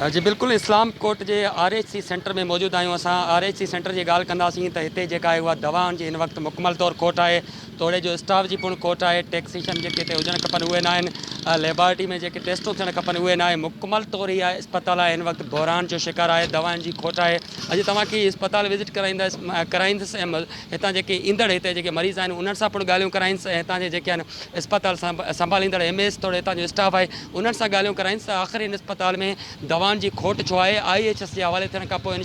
जी बिल्कुल, इस्लाम कोट जे RHC centre में मौजूद आहियूं। असां RHC सेंटर जी ॻाल्हि कंदासीं त हिते जेका आहे उहा दवाउनि जी हिन वक़्तु मुकमल तौरु खोट आहे। तोड़े जो स्टाफ जी पिणु खोट आहे। टेक्नीशियन जेके हिते हुजणु खपनि उहे न आहिनि। लेबॉरेटरी में जेके टेस्टूं थियणु खपनि उहे न आहे। मुकमल तौरु इहा इस्पताल आहे हिन वक़्तु बहिरान जो शिकार आहे। दवाउनि जी खोट आहे। अॼु तव्हांखे इस्पताल विज़िट कराईंदुसि ऐं हितां जेके ईंदड़ हिते जेके मरीज़ आहिनि उन्हनि सां पिणु ॻाल्हियूं कराईंदुसि ऐं हितां जे जेके आहिनि इस्पताल संभालींदड़ MS तोड़े हितां जो स्टाफ आहे उन्हनि सां ॻाल्हियूं कराईंदुसि त आख़िर हिन इस्पताल में दवाउनि जी खोट छो आहे। IHS जे हवाले थियण खां पोइ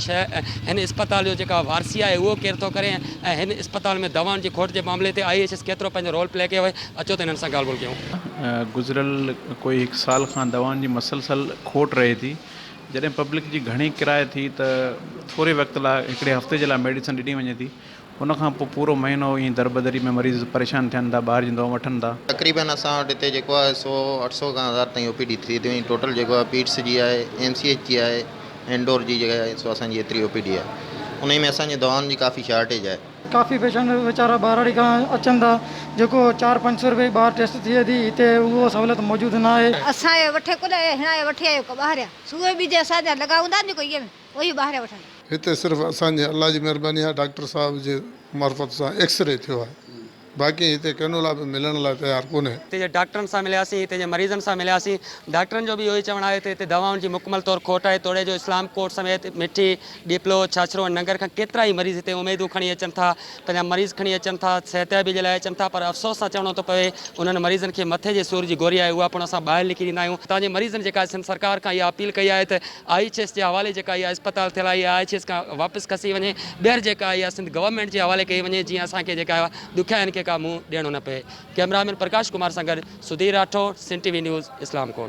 हिन इस्पताल जो जेका वारसी आहे उहो केरु थो करे ऐं हिन इस्पताल में दवाउनि जी खोट जे मामले ते IHS केतिरो पंहिंजो रोल प्ले कयो आहे। अचो त हिननि सां ॻाल्हि ॿोल कयूं। गुज़िरियल कोई 1 साल खां दवाउनि जी मसलसल खोट रहे थी। जॾहिं पब्लिक जी घणी किराए थी त थोरे वक़्त लाइ हिकिड़े हफ़्ते जे लाइ मेडिसिन ॾिनी वञे थी, उन खां पोइ पूरो महीनो ईअं दरबदरी में मरीज़ परेशान थियनि था, ॿाहिरि जी दवा वठनि था। तक़रीबन असां वटि हिते जेको आहे 100-800 खां 1000 ताईं OPD थी वई। टोटल जेको आहे पीट्स जी आहे, MCH जी आहे, इंडोर जी जेका आहे सो असांजी एतिरी OPD आहे। उन में असांजी दवाउनि जी काफ़ी शार्टेज आहे। काफ़ी पेशेंट वीचारा ॿाहिरि खां अचनि था, जेको 400-500 रुपए ॿाहिरि टेस्ट थिए थी, हिते उहो सहूलियत मौजूदु न आहे। असांजे वठे कोन हिन वठी आयो ॿाहिरि सूए बि जे असांजा लॻाऊंदा नी कोई उहो ॿाहिरि वठनि। हिते सिर्फ़ु असांजे अल्लाह जी महिरबानी आहे, डॉक्टर साहब जे मार्फत सां एक्सरे थियो आहे। बाक़ी हिते कैनोला बि मिलण लाइ तयारु कोन्हे। हिते जे डॉक्टरनि सां मिलियासीं, हिते जे मरीज़नि सां मिलियासीं। डॉक्टरनि जो बि इहो ई चवणु आहे त हिते दवाउनि जी मुकमल तौरु खोट आहे। तोड़े जो इस्लाम कोट समेत मिठी, डिप्लो, छाछरो नंगर खां केतिरा ई मरीज़ हिते उमेदूं खणी अचनि था, पंहिंजा मरीज़ खणी अचनि था, सिहतियाबी जे लाइ अचनि था, पर अफ़सोस सां चवणो थो पए उन्हनि मरीज़नि खे मथे जे सूर जी गोरी आहे उहा पिणु असां ॿाहिरि लिखी ॾींदा आहियूं। तव्हांजे मरीज़नि जेका सिंध सरकार खां इहा अपील कई आहे त IHS जे हवाले जेका इहा इस्पताल थियल आहे इहा IHS खां वापसि खसी वञे, ॿीहर जेका इहा सिंध गवर्नमेंट जे हवाले कई वञे, जीअं असांखे जेका ॾुखियाईनि खे का मुंहुं ॾियणो न पए। कैमरामैन प्रकाश कुमार सां गॾु Sudhir Rathore, SIN TV news, इस्लाम कोट।